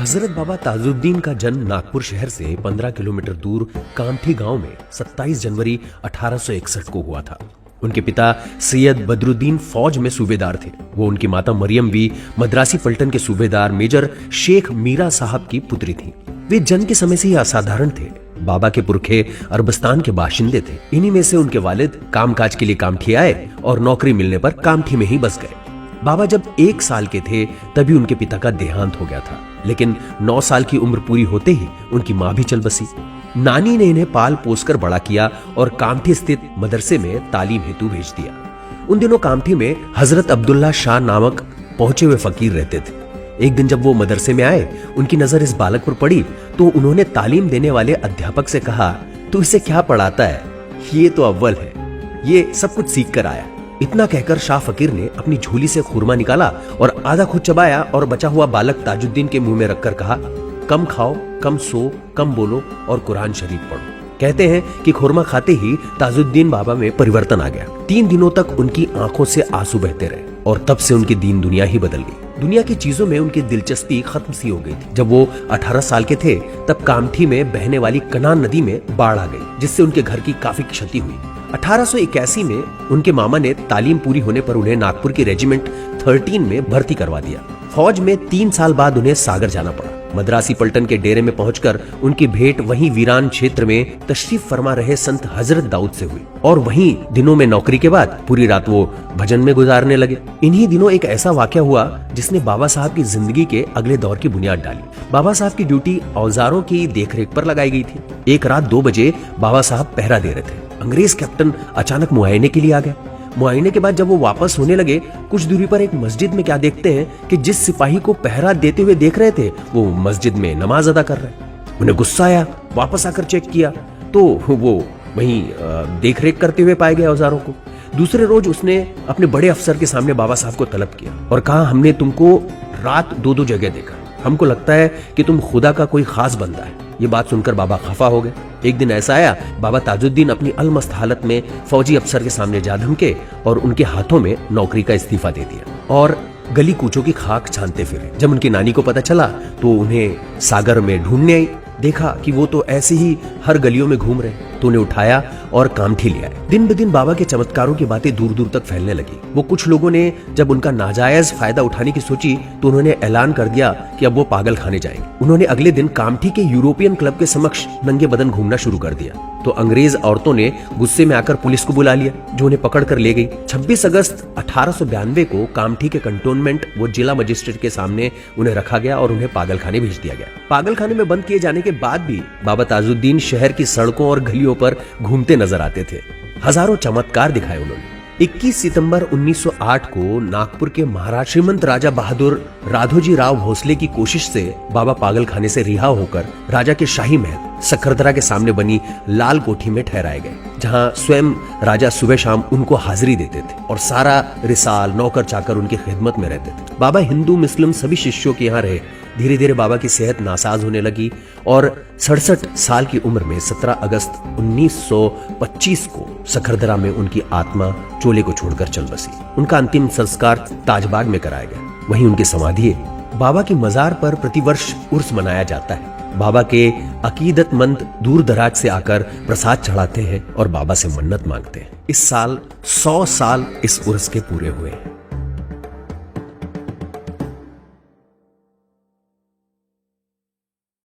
हजरत बाबा ताजुद्दीन का जन्म नागपुर शहर से 15 किलोमीटर दूर कामठी गांव में 27 जनवरी 1861 को हुआ था। उनके पिता सैयद बदरुद्दीन फौज में सूबेदार थे। वो उनकी माता मरियम भी मद्रासी पलटन के सूबेदार मेजर शेख मीरा साहब की पुत्री थी। वे जन्म के समय से ही असाधारण थे। बाबा के पुरखे अरबस्तान के बाशिंदे थे। इन्हीं में से उनके वालिद कामकाज के लिए कामठी आए और नौकरी मिलने पर कामठी में ही बस गए। बाबा जब 1 साल के थे तभी उनके पिता का देहांत हो गया था, लेकिन 9 साल की उम्र पूरी होते ही उनकी मां भी चल बसी। नानी ने इन्हें पाल पोसकर बड़ा किया और कामठी स्थित मदरसे में तालीम हेतु भेज दिया। उन दिनों कामठी में हजरत अब्दुल्ला शाह नामक पहुंचे हुए फकीर रहते थे। एक दिन जब वो मदरसे में आए, उनकी नजर इस बालक पर पड़ी तो उन्होंने तालीम देने वाले अध्यापक से कहा, तू इसे क्या पढ़ाता है? ये तो अव्वल है, ये सब कुछ सीख कर आया। इतना कहकर शाह फकीर ने अपनी झोली से खुरमा निकाला और आधा खुद चबाया और बचा हुआ बालक ताजुद्दीन के मुंह में रखकर कहा, कम खाओ, कम सो, कम बोलो और कुरान शरीफ पढ़ो। कहते हैं कि खुरमा खाते ही ताजुद्दीन बाबा में परिवर्तन आ गया। 3 दिनों तक उनकी आंखों से आंसू बहते रहे और तब से उनकी दीन दुनिया ही बदल गई। दुनिया की चीजों में उनकी दिलचस्पी खत्म सी हो गई थी। जब वो 18 साल के थे तब कामठी में बहने वाली कनान नदी में बाढ़ आ गई, जिससे उनके घर की काफी क्षति हुई। 1881 में उनके मामा ने तालीम पूरी होने पर उन्हें नागपुर की रेजिमेंट 13 में भर्ती करवा दिया। फौज में 3 साल बाद उन्हें सागर जाना पड़ा। मद्रासी पलटन के डेरे में पहुंचकर उनकी भेंट वहीं वीरान क्षेत्र में तशरीफ फरमा रहे संत हजरत दाऊद से हुई और वहीं दिनों में नौकरी के बाद पूरी रात वो भजन में गुजारने लगे। इन्हीं दिनों एक ऐसा वाकया हुआ जिसने बाबा साहब की जिंदगी के अगले दौर की बुनियाद डाली। बाबा साहब की ड्यूटी औजारों की देखरेख पर लगाई गई थी। एक रात 2 बजे बाबा साहब पहरा दे रहे थे। अंग्रेज कैप्टन अचानक मुआयने के लिए आ गया। मुआयने के बाद जब वो वापस होने लगे, कुछ दूरी पर एक मस्जिद में क्या देखते हैं कि जिस सिपाही को पहरा देते हुए देख रहे थे वो मस्जिद में नमाज अदा कर रहे। उन्हें गुस्सा आया, वापस आकर चेक किया तो वो वहीं देखरेख करते हुए पाए गए औजारों को। दूसरे रोज उसने अपने बड़े अफसर के सामने बाबा साहब को तलब किया और कहा, हमने तुमको रात 2-2 जगह देखा, हमको लगता है कि तुम खुदा का कोई खास बंदा है। ये बात सुनकर बाबा खफा हो गए। एक दिन ऐसा आया, बाबा ताजुद्दीन अपनी अलमस्त हालत में फौजी अफसर के सामने जा धमके और उनके हाथों में नौकरी का इस्तीफा दे दिया और गली कूचों की खाक छानते फिरे। जब उनकी नानी को पता चला तो उन्हें सागर में ढूंढने आई। देखा कि वो तो ऐसे ही हर गलियों में घूम रहे, तो उन्हें उठाया और कामठी ले आए। दिन ब दिन बाबा के चमत्कारों की बातें दूर दूर तक फैलने लगी। वो कुछ लोगों ने जब उनका नाजायज फायदा उठाने की सोची तो उन्होंने ऐलान कर दिया कि अब वो पागल खाने जाएंगे। उन्होंने अगले दिन कामठी के यूरोपियन क्लब के समक्ष नंगे बदन घूमना शुरू कर दिया तो अंग्रेज औरतों ने गुस्से में आकर पुलिस को बुला लिया, जो उन्हें पकड़ कर ले गई। 26 अगस्त 1892 को कामठी के कंटोनमेंट वो जिला मजिस्ट्रेट के सामने उन्हें रखा गया और उन्हें पागलखाने भेज दिया गया। पागलखाने में बंद किए जाने के बाद भी बाबा ताजुद्दीन शहर की सड़कों और गलियों पर घूमते नजर आते थे। हजारों चमत्कार दिखाए उन्होंने। 21 सितंबर 1908 को नागपुर के महाराज श्रीमंत राजा बहादुर राघोजी राव भोसले की कोशिश से बाबा पागलखाने से रिहा होकर राजा के शाही महल सक्खरदरा के सामने बनी लाल कोठी में ठहराए गए, जहां स्वयं राजा सुबह शाम उनको हाजिरी देते थे और सारा रिसाल नौकर चाकर उनकी खिदमत में रहते थे। बाबा हिंदू मुस्लिम सभी शिष्यों के यहाँ रहे। धीरे धीरे बाबा की सेहत नासाज होने लगी और 67 साल की उम्र में 17 अगस्त 1925 को सक्खरदरा में उनकी आत्मा चोले को छोड़कर चल बसी। उनका अंतिम संस्कार ताजबाग में कराया गया, वहीं उनकी समाधि है। बाबा की मजार पर प्रतिवर्ष उर्स मनाया जाता है। बाबा के अकीदतमंद दूर दराज से आकर प्रसाद चढ़ाते हैं और बाबा से मन्नत मांगते हैं। इस साल 100 साल इस उर्स के पूरे हुए हैं।